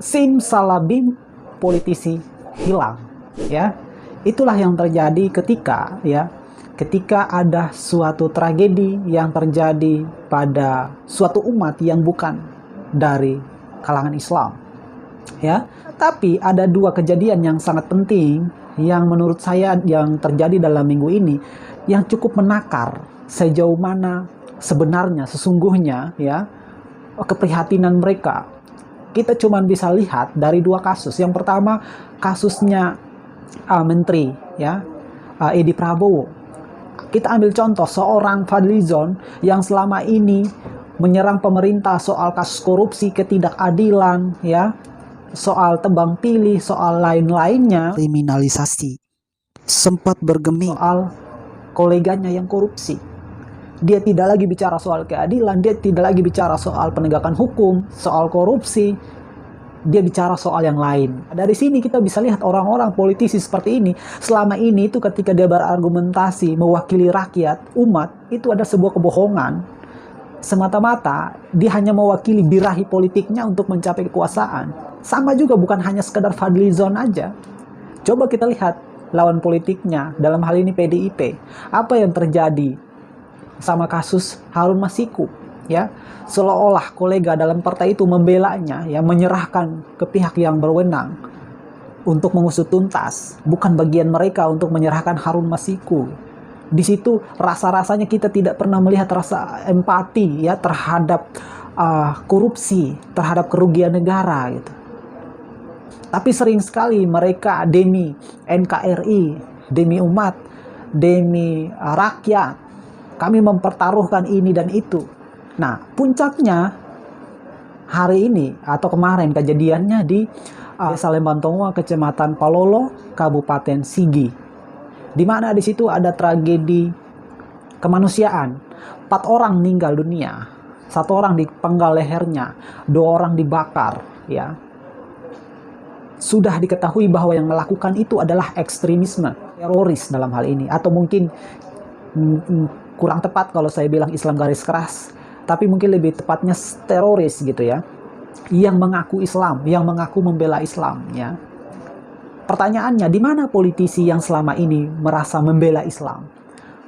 Simsalabim, politisi hilang, ya. Itulah yang terjadi ketika ada suatu tragedi yang terjadi pada suatu umat yang bukan dari kalangan Islam, ya. Tapi ada dua kejadian yang sangat penting yang menurut saya yang terjadi dalam minggu ini yang cukup menakar sejauh mana sebenarnya sesungguhnya ya keprihatinan mereka. Kita cuma bisa lihat dari dua kasus. Yang pertama kasusnya Menteri ya Edi Prabowo. Kita ambil contoh seorang Fadlizon yang selama ini menyerang pemerintah soal kasus korupsi, ketidakadilan ya, soal tebang pilih, soal lain-lainnya, kriminalisasi, sempat bergeming soal koleganya yang korupsi. Dia tidak lagi bicara soal keadilan, dia tidak lagi bicara soal penegakan hukum, soal korupsi, dia bicara soal yang lain. Dari sini kita bisa lihat orang-orang politisi seperti ini, selama ini itu ketika dia berargumentasi mewakili rakyat, umat, itu ada sebuah kebohongan. Semata-mata dia hanya mewakili birahi politiknya untuk mencapai kekuasaan. Sama juga bukan hanya sekedar Fadlizon aja. Coba kita lihat lawan politiknya, dalam hal ini PDIP. Apa yang terjadi sama kasus Harun Masiku, ya, seolah-olah kolega dalam partai itu membelanya, ya, menyerahkan ke pihak yang berwenang untuk mengusut tuntas, bukan bagian mereka untuk menyerahkan Harun Masiku. Di situ rasa-rasanya kita tidak pernah melihat rasa empati ya terhadap korupsi, terhadap kerugian negara gitu. Tapi sering sekali mereka demi NKRI, demi umat, demi rakyat, kami mempertaruhkan ini dan itu. Nah, puncaknya hari ini atau kemarin kejadiannya di Desa Lembantongoa, Kecamatan Palolo, Kabupaten Sigi. Di mana di situ ada tragedi kemanusiaan. 4 orang meninggal dunia, 1 orang dipenggal lehernya, 2 orang dibakar, ya. Sudah diketahui bahwa yang melakukan itu adalah ekstremisme, teroris dalam hal ini, atau mungkin kurang tepat kalau saya bilang Islam garis keras, tapi mungkin lebih tepatnya teroris gitu ya, yang mengaku Islam, yang mengaku membela Islam ya. Pertanyaannya, di mana politisi yang selama ini merasa membela Islam?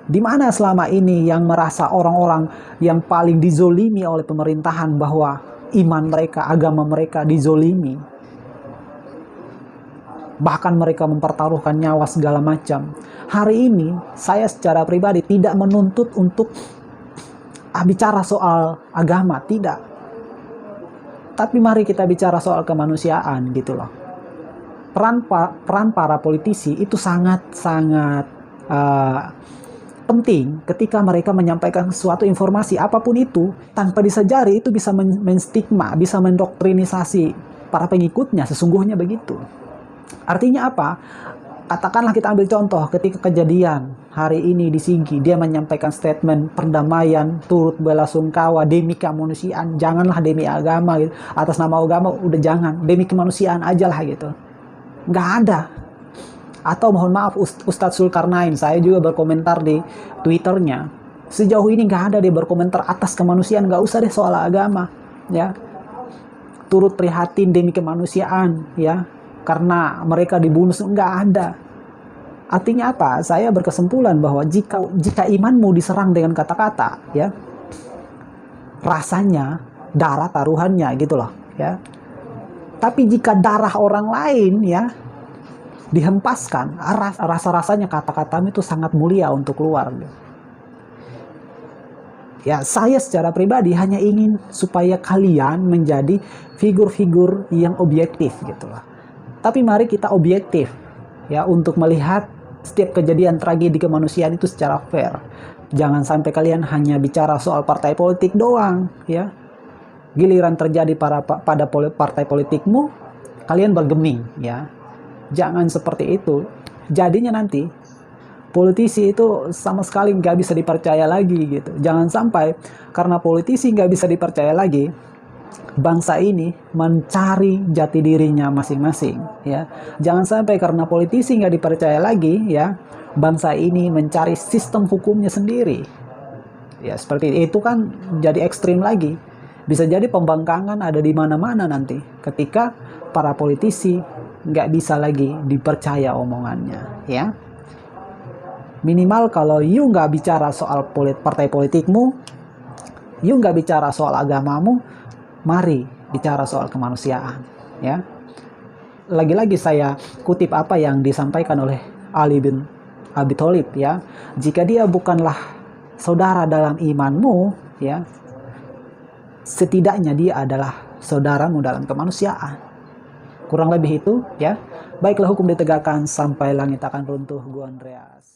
Di mana selama ini yang merasa orang-orang yang paling dizolimi oleh pemerintahan bahwa iman mereka, agama mereka dizolimi? Bahkan mereka mempertaruhkan nyawa segala macam. Hari ini saya secara pribadi tidak menuntut untuk bicara soal agama, tidak. Tapi mari kita bicara soal kemanusiaan gitu loh. Peran para politisi itu sangat-sangat penting ketika mereka menyampaikan suatu informasi apapun itu tanpa disadari itu bisa menstigma, bisa mendoktrinisasi para pengikutnya, sesungguhnya begitu. Artinya apa? Katakanlah kita ambil contoh ketika kejadian hari ini di Sigi, dia menyampaikan statement perdamaian, turut belasungkawa demi kemanusiaan, janganlah demi agama gitu. Atas nama agama udah jangan, demi kemanusiaan aja lah gitu. Nggak ada. Atau mohon maaf Ustadz Zulkarnain, saya juga berkomentar di Twitternya, sejauh ini nggak ada dia berkomentar atas kemanusiaan, nggak usah deh soal agama ya. Turut prihatin demi kemanusiaan ya, karena mereka dibunuh, nggak ada. Artinya apa? Saya berkesimpulan bahwa jika imanmu diserang dengan kata-kata, ya, rasanya darah taruhannya gitu loh, ya. Tapi jika darah orang lain, ya, dihempaskan, rasa-rasanya kata-katamu itu sangat mulia untuk keluar. Ya, saya secara pribadi hanya ingin supaya kalian menjadi figur-figur yang objektif gitu loh. Tapi mari kita objektif ya untuk melihat setiap kejadian tragedi kemanusiaan itu secara fair. Jangan sampai kalian hanya bicara soal partai politik doang ya. Giliran terjadi pada partai politikmu, kalian bergeming ya. Jangan seperti itu. Jadinya nanti politisi itu sama sekali nggak bisa dipercaya lagi gitu. Jangan sampai karena politisi nggak bisa dipercaya lagi, bangsa ini mencari jati dirinya masing-masing ya. Jangan sampai karena politisi nggak dipercaya lagi ya, bangsa ini mencari sistem hukumnya sendiri ya. Seperti itu kan jadi ekstrim lagi. Bisa jadi pembangkangan ada di mana-mana nanti ketika para politisi nggak bisa lagi dipercaya omongannya, ya. Minimal kalau you nggak bicara soal partai politikmu, you nggak bicara soal agamamu, mari bicara soal kemanusiaan, ya. Lagi-lagi saya kutip apa yang disampaikan oleh Ali bin Abi Thalib, ya. Jika dia bukanlah saudara dalam imanmu, ya, setidaknya dia adalah saudaramu dalam kemanusiaan. Kurang lebih itu, ya. Baiklah, hukum ditegakkan sampai langit akan runtuh. Gua Andreas.